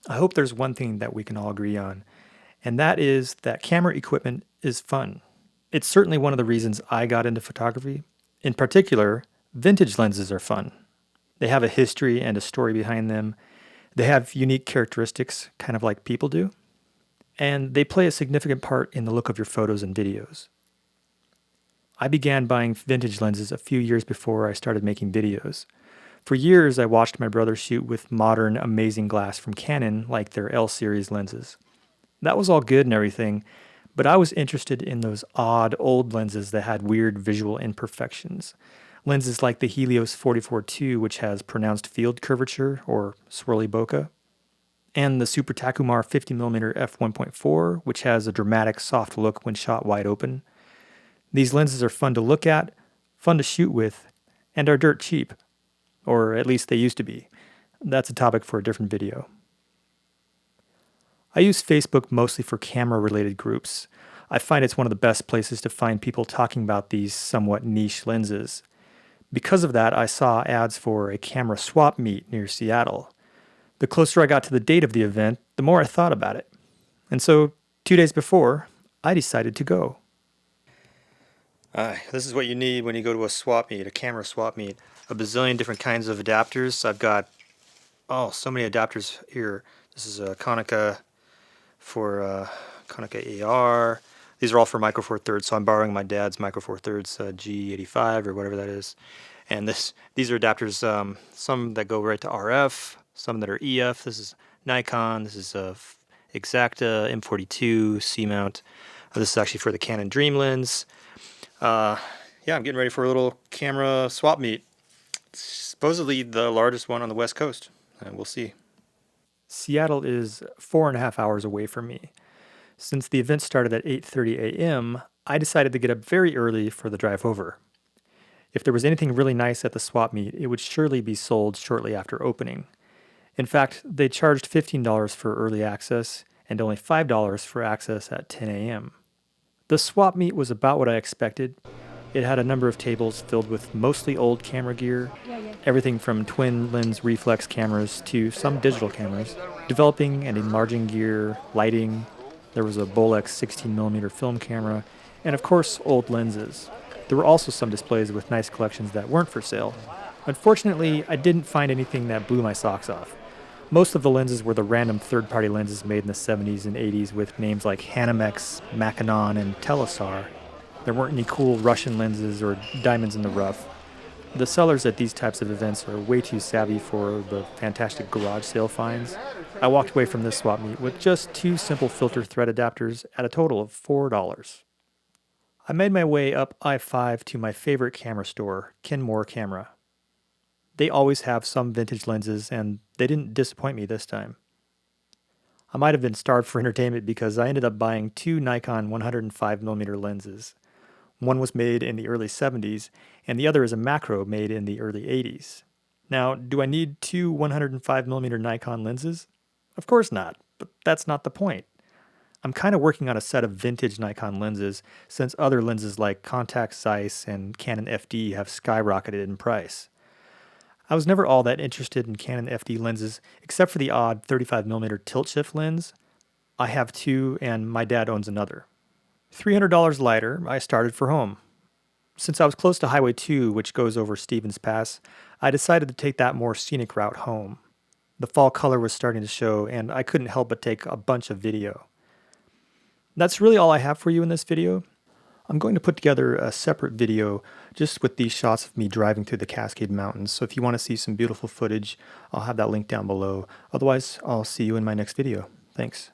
I hope there's one thing that we can all agree on, and that is that camera equipment is fun. It's certainly one of the reasons I got into photography. In particular, vintage lenses are fun. They have a history and a story behind them. They have unique characteristics, kind of like people do, and they play a significant part in the look of your photos and videos. I began buying vintage lenses a few years before I started making videos. For years, I watched my brother shoot with modern, amazing glass from Canon, like their L series lenses. That was all good and everything, but I was interested in those odd, old lenses that had weird visual imperfections. Lenses like the Helios 44-2, which has pronounced field curvature, or swirly bokeh, and the Super Takumar 50mm f1.4, which has a dramatic, soft look when shot wide open. These lenses are fun to look at, fun to shoot with, and are dirt cheap. Or at least they used to be. That's a topic for a different video. I use Facebook mostly for camera-related groups. I find it's one of the best places to find people talking about these somewhat niche lenses. Because of that, I saw ads for a camera swap meet near Seattle. The closer I got to the date of the event, the more I thought about it. And so, 2 days before, I decided to go. This is what you need when you go to a swap meet, a camera swap meet. A bazillion different kinds of adapters. I've got, so many adapters here. This is a Konica for Konica AR. These are all for Micro Four Thirds, so I'm borrowing my dad's Micro Four Thirds G85 or whatever that is. And these are adapters, some that go right to RF, some that are EF. This is Nikon. This is Exacta M42 C-mount. This is actually for the Canon Dream lens. I'm getting ready for a little camera swap meet. It's supposedly the largest one on the West Coast. We'll see. Seattle is 4.5 hours away from me. Since the event started at 8:30 a.m., I decided to get up very early for the drive over. If there was anything really nice at the swap meet, it would surely be sold shortly after opening. In fact, they charged $15 for early access and only $5 for access at 10 a.m. The swap meet was about what I expected. It had a number of tables filled with mostly old camera gear, everything from twin lens reflex cameras to some digital cameras, developing and enlarging gear, lighting. There was a Bolex 16mm film camera, and of course, old lenses. There were also some displays with nice collections that weren't for sale. Unfortunately, I didn't find anything that blew my socks off. Most of the lenses were the random third-party lenses made in the 70s and 80s with names like Hanamex, Makinon, and Telesar. There weren't any cool Russian lenses or diamonds in the rough. The sellers at these types of events are way too savvy for the fantastic garage sale finds. I walked away from this swap meet with just 2 simple filter thread adapters at a total of $4. I made my way up I-5 to my favorite camera store, Kenmore Camera. They always have some vintage lenses, and they didn't disappoint me this time. I might have been starved for entertainment because I ended up buying 2 Nikon 105mm lenses. One was made in the early 70s, and the other is a macro made in the early 80s. Now, do I need 2 105mm Nikon lenses? Of course not, but that's not the point. I'm kind of working on a set of vintage Nikon lenses since other lenses like Contax Zeiss and Canon FD have skyrocketed in price. I was never all that interested in Canon FD lenses except for the odd 35mm tilt shift lens. I have 2 and my dad owns another. $300 lighter, I started for home. Since I was close to Highway 2, which goes over Stevens Pass, I decided to take that more scenic route home. The fall color was starting to show, and I couldn't help but take a bunch of video. That's really all I have for you in this video. I'm going to put together a separate video just with these shots of me driving through the Cascade Mountains, so if you want to see some beautiful footage, I'll have that link down below. Otherwise, I'll see you in my next video. Thanks.